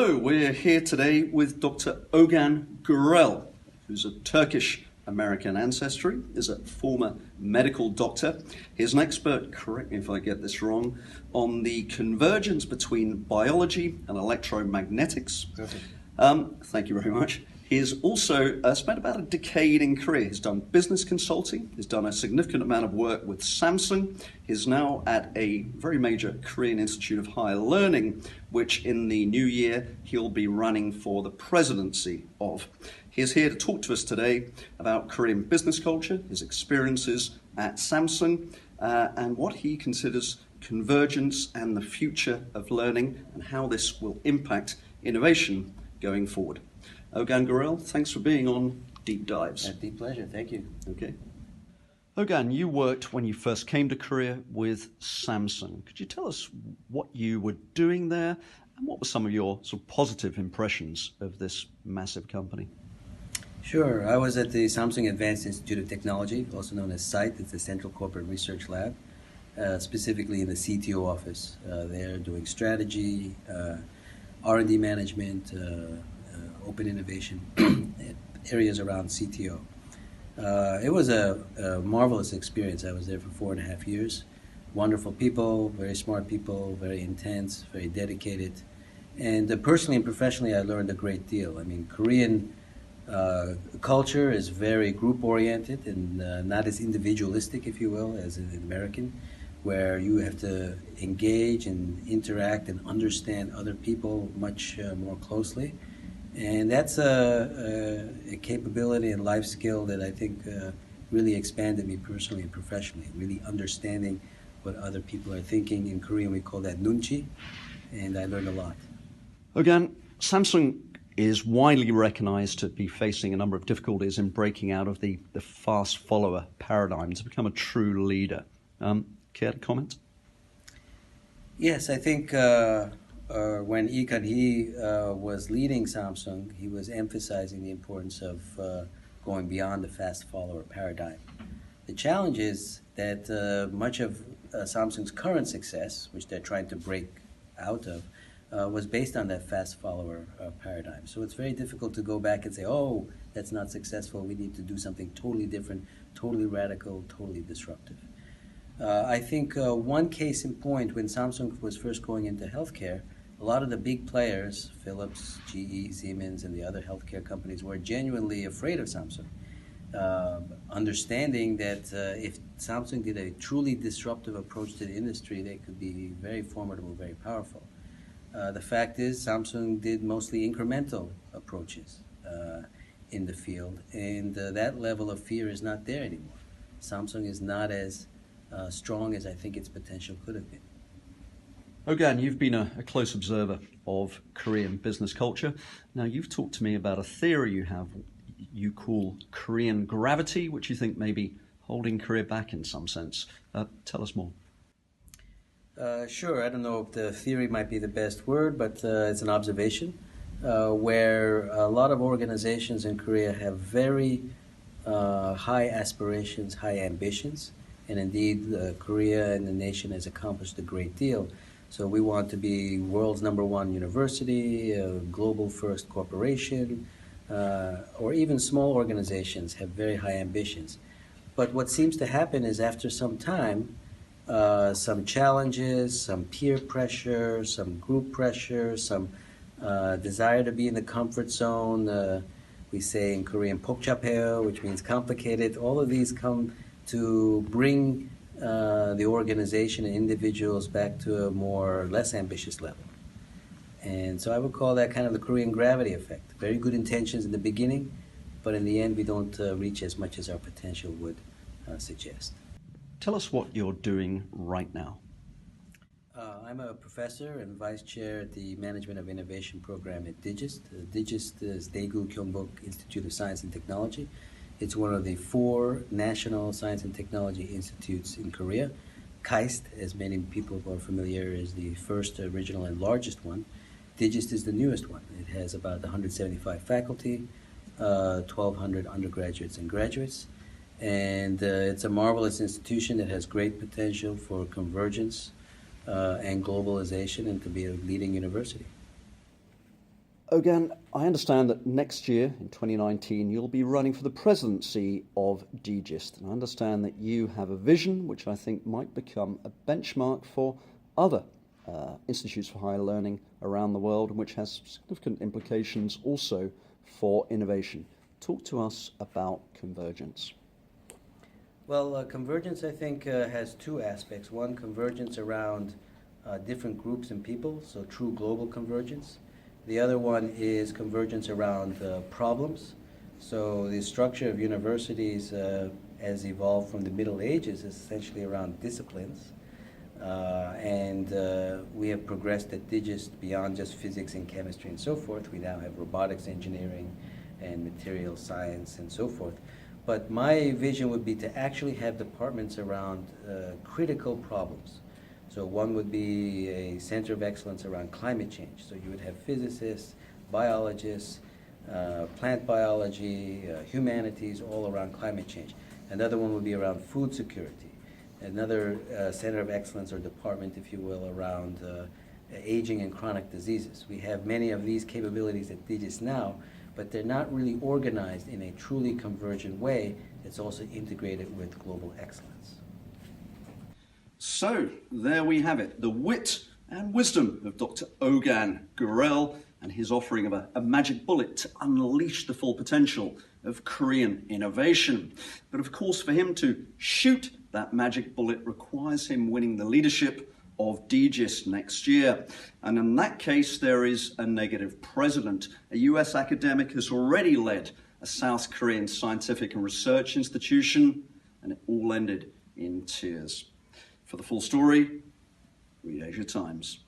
Hello, we're here today with Dr. Ogan Gürel, who's of Turkish-American ancestry, is a former medical doctor. He's an expert, correct me if I get this wrong, on the convergence between biology and electromagnetics. Perfect. Thank you very much. He has also spent about a decade in Korea. He's done business consulting. He's done a significant amount of work with Samsung. He's now at a very major Korean Institute of Higher Learning, which in the new year he'll be running for the presidency of. He's here to talk to us today about Korean business culture, his experiences at Samsung, and what he considers convergence and the future of learning and how this will impact innovation going forward. Ogan Gürel, thanks for being on Deep Dives. A deep pleasure, thank you. Okay. Ogan, you worked when you first came to Korea with Samsung. Could you tell us what you were doing there and what were some of your sort of positive impressions of this massive company? Sure, I was at the Samsung Advanced Institute of Technology, also known as SITE. It's the Central Corporate Research Lab, specifically in the CTO office. They're doing strategy, R&D management, open innovation, areas around CTO. It was a marvelous experience. I was there for 4.5 years. Wonderful people, very smart people, very intense, very dedicated. And personally and professionally, I learned a great deal. I mean, Korean culture is very group-oriented and not as individualistic, if you will, as an American, where you have to engage and interact and understand other people much more closely. And that's a capability and life skill that I think really expanded me personally and professionally, really understanding what other people are thinking. In Korean, we call that nunchi, and I learned a lot. Ogan, Samsung is widely recognized to be facing a number of difficulties in breaking out of the fast follower paradigm to become a true leader. Care to comment? Yes, I think when KUN-HEE was leading Samsung, he was emphasizing the importance of going beyond the fast follower paradigm. The challenge is that much of Samsung's current success, which they're trying to break out of, was based on that fast follower paradigm. So it's very difficult to go back and say, oh, that's not successful, we need to do something totally different, totally radical, totally disruptive. I think one case in point, when Samsung was first going into healthcare, a lot of the big players, Philips, GE, Siemens, and the other healthcare companies, were genuinely afraid of Samsung, understanding that if Samsung did a truly disruptive approach to the industry, they could be very formidable, very powerful. The fact is, Samsung did mostly incremental approaches in the field, and that level of fear is not there anymore. Samsung is not as strong as I think its potential could have been. Ogan, you've been a close observer of Korean business culture. Now, you've talked to me about a theory you have you call Korean gravity, which you think may be holding Korea back in some sense. Tell us more. Sure. I don't know if the theory might be the best word, but it's an observation where a lot of organizations in Korea have very high aspirations, high ambitions, and indeed Korea and the nation has accomplished a great deal. So we want to be world's #1 university, a global first corporation, or even small organizations have very high ambitions. But what seems to happen is after some time, some challenges, some peer pressure, some group pressure, some desire to be in the comfort zone. We say in Korean, 복잡해요, which means complicated. All of these come to bring the organization and individuals back to a more less ambitious level. And so I would call that kind of the Korean gravity effect. Very good intentions in the beginning, but in the end we don't reach as much as our potential would suggest. Tell us what you're doing right now. I'm a professor and vice chair at the Management of Innovation program at DIGIST. DIGIST is Daegu Gyeongbok Institute of Science and Technology. It's one of the 4 national science and technology institutes in Korea. KAIST, as many people are familiar, is the first, original, and largest one. DIGIST is the newest one. It has about 175 faculty, 1,200 undergraduates and graduates. And it's a marvelous institution that has great potential for convergence and globalization and to be a leading university. Ogan, I understand that next year, in 2019, you'll be running for the presidency of DGIST. And I understand that you have a vision which I think might become a benchmark for other institutes for higher learning around the world, and which has significant implications also for innovation. Talk to us about convergence. Well, convergence, I think, has two aspects. One, convergence around different groups and people, so true global convergence. The other one is convergence around problems. So the structure of universities has evolved from the Middle Ages, is essentially around disciplines. And we have progressed at DGIST beyond just physics and chemistry and so forth. We now have robotics engineering and material science and so forth. But my vision would be to actually have departments around critical problems. So one would be a center of excellence around climate change. So you would have physicists, biologists, plant biology, humanities, all around climate change. Another one would be around food security. Another center of excellence or department, if you will, around aging and chronic diseases. We have many of these capabilities at DGIST now, but they're not really organized in a truly convergent way that's also integrated with global excellence. So there we have it, the wit and wisdom of Dr. Ogan Gurel and his offering of a magic bullet to unleash the full potential of Korean innovation. But of course, for him to shoot that magic bullet requires him winning the leadership of DGIST next year. And in that case, there is a negative precedent. A US academic has already led a South Korean scientific and research institution, and it all ended in tears. For the full story, read Asia Times.